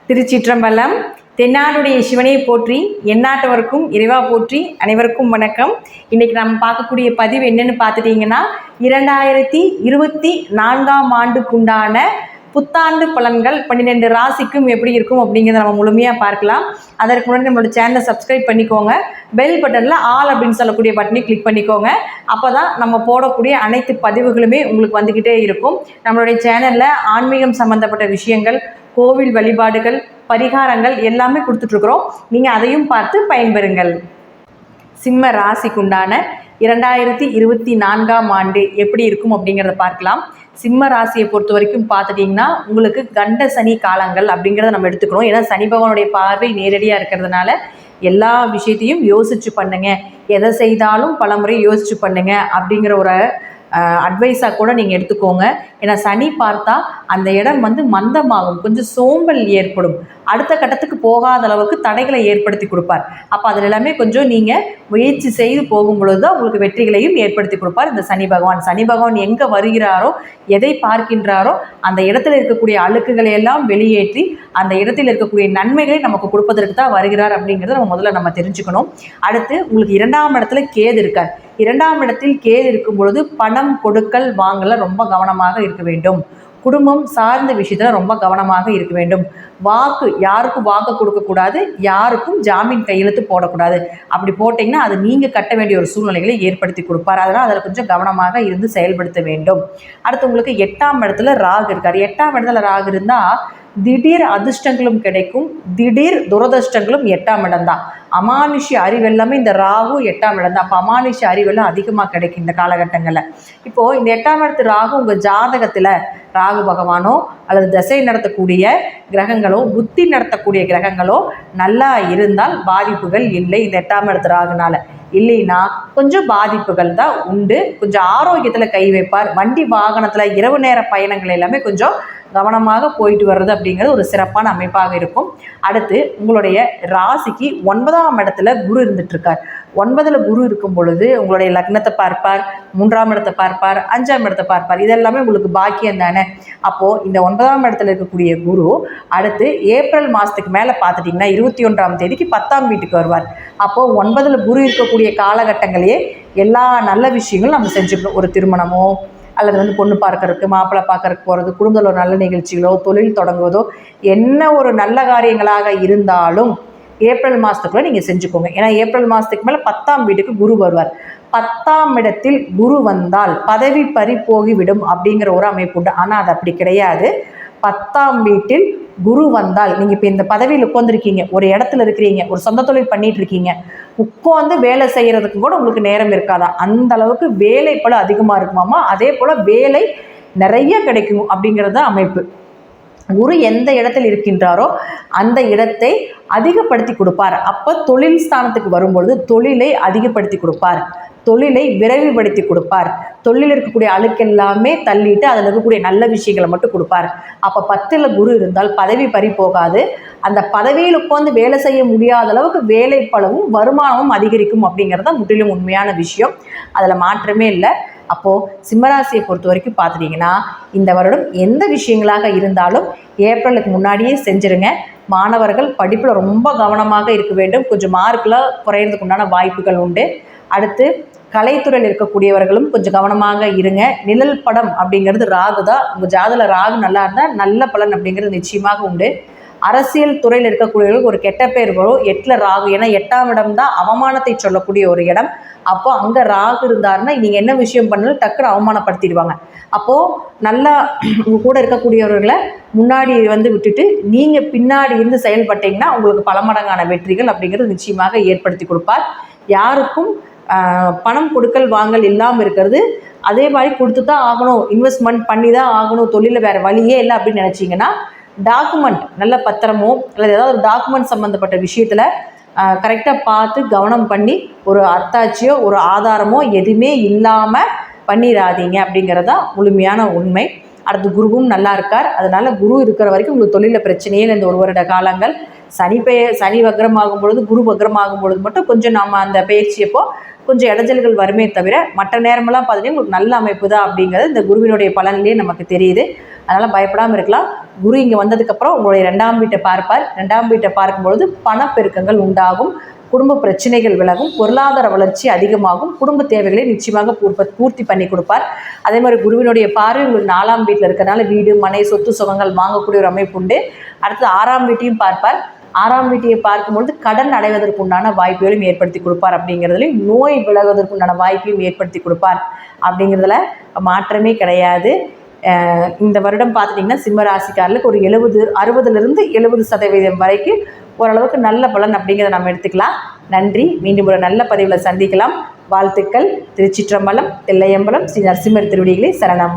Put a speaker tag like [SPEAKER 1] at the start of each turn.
[SPEAKER 1] திருச்சிற்றம்பலம். தென்னாடுடைய சிவனை போற்றி, எந்நாட்டவருக்கும் இறைவா போற்றி. அனைவருக்கும் வணக்கம். இன்னைக்கு நம்ம பார்க்கக்கூடிய பதிவு என்னன்னு பார்த்துட்டீங்கன்னா, 2024ஆம் ஆண்டுக்குண்டான புத்தாண்டு பலன்கள் 12 ராசிக்கும் எப்படி இருக்கும் அப்படிங்கிறத நம்ம முழுமையாக பார்க்கலாம். அதற்கு முன்னாடி நம்மளோட சேனலை சப்ஸ்கிரைப் பண்ணிக்கோங்க. பெல் பட்டனில் ஆல் அப்படின்னு சொல்லக்கூடிய பட்டனை கிளிக் பண்ணிக்கோங்க. அப்போ தான் நம்ம போடக்கூடிய அனைத்து பதிவுகளுமே உங்களுக்கு வந்துக்கிட்டே இருக்கும். நம்மளுடைய சேனலில் ஆன்மீகம் சம்மந்தப்பட்ட விஷயங்கள், கோவில் வழிபாடுகள், பரிகாரங்கள் எல்லாமே கொடுத்துட்ருக்குறோம். நீங்கள் அதையும் பார்த்து பயன்பெறுங்கள். சிம்ம ராசிக்குண்டான 2024ஆம் ஆண்டு எப்படி இருக்கும் அப்படிங்கிறத பார்க்கலாம். சிம்ம ராசியை பொறுத்த வரைக்கும் பார்த்துட்டிங்கன்னா, உங்களுக்கு கண்ட சனி காலங்கள் அப்படிங்கிறத நம்ம எடுத்துக்கணும். ஏன்னா சனி பகவானுடைய பார்வை நேரடியாக இருக்கிறதுனால எல்லா விஷயத்தையும் யோசிச்சு பண்ணுங்க, எதை செய்தாலும் பலமுறை யோசிச்சு பண்ணுங்க அப்படிங்கிற ஒரு அட்வைஸாக கூட நீங்கள் எடுத்துக்கோங்க. ஏன்னா சனி பார்த்தா அந்த இடம் மந்தமாகும், கொஞ்சம் சோம்பல் ஏற்படும், அடுத்த கட்டத்துக்கு போகாத அளவுக்கு தடைகளை ஏற்படுத்தி கொடுப்பார். அப்போ அதில் எல்லாமே கொஞ்சம் நீங்கள் முயற்சி செய்து போகும் பொழுது தான் உங்களுக்கு வெற்றிகளையும் ஏற்படுத்தி கொடுப்பார் இந்த சனி பகவான். சனி பகவான் எங்கே வருகிறாரோ, எதை பார்க்கின்றாரோ அந்த இடத்துல இருக்கக்கூடிய அழுக்குகளை எல்லாம் வெளியேற்றி அந்த இடத்தில் இருக்கக்கூடிய நன்மைகளை நமக்கு கொடுப்பதற்கு தான் வருகிறார் அப்படிங்கிறத நம்ம தெரிஞ்சுக்கணும். அடுத்து உங்களுக்கு 2ஆம் இடத்துல கேது இருக்கார். 2ஆம் இடத்தில் கேது இருக்கும் பொழுது பணம் கொடுக்கல் வாங்கல ரொம்ப கவனமாக இருக்க வேண்டும். குடும்பம் சார்ந்த விஷயத்தில் ரொம்ப கவனமாக இருக்க வேண்டும். யாருக்கும் வாக்கு கொடுக்கக்கூடாது, யாருக்கும் ஜாமீன் கையெழுத்து போடக்கூடாது. அப்படி போட்டிங்கன்னா அது நீங்கள் கட்ட வேண்டிய ஒரு சூழ்நிலைகளை ஏற்படுத்தி கொடுப்பார். அதனால் அதில் கொஞ்சம் கவனமாக இருந்து செயல்படுத்த வேண்டும். அடுத்து உங்களுக்கு 8ஆம் இடத்துல ராகு இருக்கார். 8ஆம் இடத்துல ராகு இருந்தால் திடீர் அதிர்ஷ்டங்களும் கிடைக்கும், திடீர் துரதிர்ஷ்டங்களும் 8ஆம் இடம் தான். அமானுஷ்ய அறிவு எல்லாமே இந்த ராகு 8ஆம் இடம் தான். அப்போ அமானுஷ்ய அறிவெல்லாம் அதிகமாக கிடைக்கும் இந்த காலகட்டங்களில். இப்போது இந்த 8ஆம் இடத்து ராகு உங்கள் ஜாதகத்தில் ராகு பகவானோ அல்லது தசை நடத்தக்கூடிய கிரகங்களோ, புத்தி நடத்தக்கூடிய கிரகங்களோ நல்லா இருந்தால் பாதிப்புகள் இல்லை. இந்த 8ஆம் இடத்து ராகுனால இல்லைன்னா கொஞ்சம் பாதிப்புகள் தான் உண்டு. கொஞ்சம் ஆரோக்கியத்தில் கை வைப்பார். வண்டி வாகனத்தில் இரவு நேர பயணங்கள் எல்லாமே கொஞ்சம் கவனமாக போயிட்டு வர்றது அப்படிங்கிறது ஒரு சிறப்பான அமைப்பாக இருக்கும். அடுத்து உங்களுடைய ராசிக்கு 9ஆம் இடத்துல குரு இருந்துட்டுருக்கார். 9ல் குரு இருக்கும் பொழுது உங்களுடைய லக்னத்தை பார்ப்பார், 3ஆம் இடத்தை பார்ப்பார், 5ஆம் இடத்தை பார்ப்பார். இதெல்லாமே உங்களுக்கு பாக்கியம் தானே. அப்போது இந்த 9ஆம் இடத்துல இருக்கக்கூடிய குரு அடுத்து ஏப்ரல் மாதத்துக்கு மேலே பார்த்துட்டிங்கன்னா 21ஆம் தேதிக்கு 10ஆம் வீட்டுக்கு வருவார். அப்போது 9ல் குரு இருக்கக்கூடிய காலகட்டங்களையே எல்லா நல்ல விஷயங்களும் நம்ம செஞ்சுக்கணும். ஒரு திருமணமோ அல்லது பொண்ணு பார்க்கறதுக்கு, மாப்பிள்ளை பார்க்கறதுக்கு போகிறது, குடும்பத்தில் ஒரு நல்ல நிகழ்ச்சிகளோ, தொழில் தொடங்குவதோ, என்ன ஒரு நல்ல காரியங்களாக இருந்தாலும் ஏப்ரல் மாதத்துக்குள்ளே நீங்கள் செஞ்சுக்கோங்க. ஏன்னா ஏப்ரல் மாதத்துக்கு மேலே 10ஆம் வீட்டுக்கு குரு வருவார். 10ஆம் இடத்தில் குரு வந்தால் பதவி பறி போகிவிடும் அப்படிங்கிற ஒரு அமைப்பு உண்டு. ஆனால் அது அப்படி கிடையாது. 10ஆம் வீட்டில் குரு வந்தால் நீங்கள் இப்போ இந்த பதவியில் உட்காந்துருக்கீங்க, ஒரு இடத்துல இருக்கிறீங்க, ஒரு சொந்த தொழில் பண்ணிட்டு இருக்கீங்க, உட்காந்து வேலை செய்கிறதுக்கு கூட உங்களுக்கு நேரம் இருக்காதா, அந்த அளவுக்கு வேலை போல் அதிகமாக இருக்குமாமா. அதே போல் வேலை நிறைய கிடைக்கும் அப்படிங்கிறது தான் அமைப்பு. குரு எந்த இடத்தில் இருக்கின்றாரோ அந்த இடத்தை அதிகப்படுத்தி கொடுப்பார். அப்போ தொழில் ஸ்தானத்துக்கு வரும்பொழுது தொழிலை அதிகப்படுத்தி கொடுப்பார், தொழிலை விரைவுபடுத்தி கொடுப்பார். தொழிலில் இருக்கக்கூடிய அழுக்கெல்லாமே தள்ளிட்டு அதில் இருக்கக்கூடிய நல்ல விஷயங்களை மட்டும் கொடுப்பார். அப்போ 10ல் குரு இருந்தால் பதவி பறி போகாது. அந்த பதவியில் உட்காந்து வேலை செய்ய முடியாத அளவுக்கு வேலை பளவும் வருமானமும் அதிகரிக்கும் அப்படிங்கிறது தான் முற்றிலும் உண்மையான விஷயம். அதில் மாற்றமே இல்லை. அப்போது சிம்மராசியை பொறுத்த வரைக்கும் பார்த்துட்டிங்கன்னா, இந்த வருடம் எந்த விஷயங்களாக இருந்தாலும் ஏப்ரலுக்கு முன்னாடியே செஞ்சுருங்க. மாணவர்கள் படிப்பில் ரொம்ப கவனமாக இருக்க வேண்டும். கொஞ்சம் மார்க்கில் குறையிறதுக்கு உண்டான வாய்ப்புகள் உண்டு. அடுத்து கலைத்துறையில் இருக்கக்கூடியவர்களும் கொஞ்சம் கவனமாக இருங்க. நிழல் படம் அப்படிங்கிறது ராகு தான். உங்கள் ஜாதகத்தில் ராகு நல்லா இருந்தால் நல்ல பலன் அப்படிங்கிறது நிச்சயமாக உண்டு. அரசியல் துறையில் இருக்கக்கூடியவர்களுக்கு ஒரு கெட்ட பேர் வரும். 8ல் ராகு, ஏன்னா 8ஆம் இடம் தான் அவமானத்தை சொல்லக்கூடிய ஒரு இடம். அப்போ அங்கே ராகு இருந்தாருன்னா நீங்கள் என்ன விஷயம் பண்ணாலும் டக்குன்னு அவமானப்படுத்திடுவாங்க. அப்போது நல்லா உங்கள் கூட இருக்கக்கூடியவர்களை முன்னாடி விட்டுட்டு நீங்கள் பின்னாடி இருந்து செயல்பட்டீங்கன்னா உங்களுக்கு பல மடங்கான வெற்றிகள் அப்படிங்கிறது நிச்சயமாக ஏற்படுத்தி கொடுப்பார். யாருக்கும் பணம் கொடுக்கல் வாங்கல் இல்லாமல் இருக்கிறது, அதே மாதிரி கொடுத்து தான் ஆகணும், இன்வெஸ்ட்மெண்ட் பண்ணி தான் ஆகணும், தொழிலில் வேறு வழியே இல்லை அப்படின்னு நினச்சிங்கன்னா டாக்குமெண்ட் நல்ல பத்திரமோ அல்லது ஏதாவது ஒரு டாக்குமெண்ட் சம்மந்தப்பட்ட விஷயத்தில் கரெக்டாக பார்த்து கவனம் பண்ணி ஒரு அத்தாட்சியோ ஒரு ஆதாரமோ எதுவுமே இல்லாமல் பண்ணிடாதீங்க அப்படிங்கிறது தான் முழுமையான உண்மை. அடுத்து குருவும் நல்லா இருக்கார். அதனால் குரு இருக்கிற வரைக்கும் உங்களுக்கு தொழிலில் பிரச்சனையே இந்த 1 வருட காலங்கள். சனி வக்ரமாகும் பொழுது, குரு வக்ரமாகும் பொழுது மட்டும் கொஞ்சம் நம்ம அந்த பயிற்சியப்போ கொஞ்சம் இடைஞ்சல்கள் வருமே தவிர மற்ற நேரமெல்லாம் பார்த்தீங்கன்னா உங்களுக்கு நல்ல அமைப்பு தான் அப்படிங்கிறது இந்த குருவினுடைய பலனிலேயே நமக்கு தெரியுது. அதனால் பயப்படாமல் இருக்கலாம். குரு இங்கே வந்ததுக்கப்புறம் உங்களுடைய 2ஆம் வீட்டை பார்ப்பார். 2ஆம் வீட்டை பார்க்கும்பொழுது பணப்பெருக்கங்கள் உண்டாகும், குடும்ப பிரச்சனைகள் விலகும், பொருளாதார வளர்ச்சி அதிகமாகும், குடும்ப தேவைகளை நிச்சயமாக பூர்த்தி பண்ணி கொடுப்பார். அதே மாதிரி குருவினுடைய பார்வை உங்களுக்கு 4ஆம் வீட்டில் இருக்கிறனால வீடு, மனை, சொத்து சுகங்கள் வாங்கக்கூடிய ஒரு அமைப்பு உண்டு. அடுத்து 6ஆம் வீட்டையும் பார்ப்பார். 6ஆம் வீட்டையை பார்க்கும்பொழுது கடன் அடைவதற்குண்டான வாய்ப்புகளையும் ஏற்படுத்தி கொடுப்பார். அப்படிங்கிறதுலையும் நோய் விலகுவதற்குண்டான வாய்ப்பையும் ஏற்படுத்தி கொடுப்பார். அப்படிங்கிறதுல மாற்றமே கிடையாது. இந்த வருடம் பார்த்துட்டிங்கன்னா சிம்ம ராசிக்காரர்களுக்கு ஒரு 60லிருந்து 70% வரைக்கும் ஓரளவுக்கு நல்ல பலன் அப்படிங்கிறத நம்ம எடுத்துக்கலாம். நன்றி. மீண்டும் ஒரு நல்ல பதிவில் சந்திக்கலாம். வாழ்த்துக்கள். திருச்சிற்றம்பலம், தில்லையம்பலம், ஸ்ரீ நரசிம்மர் திருவடிகளே சரணம்.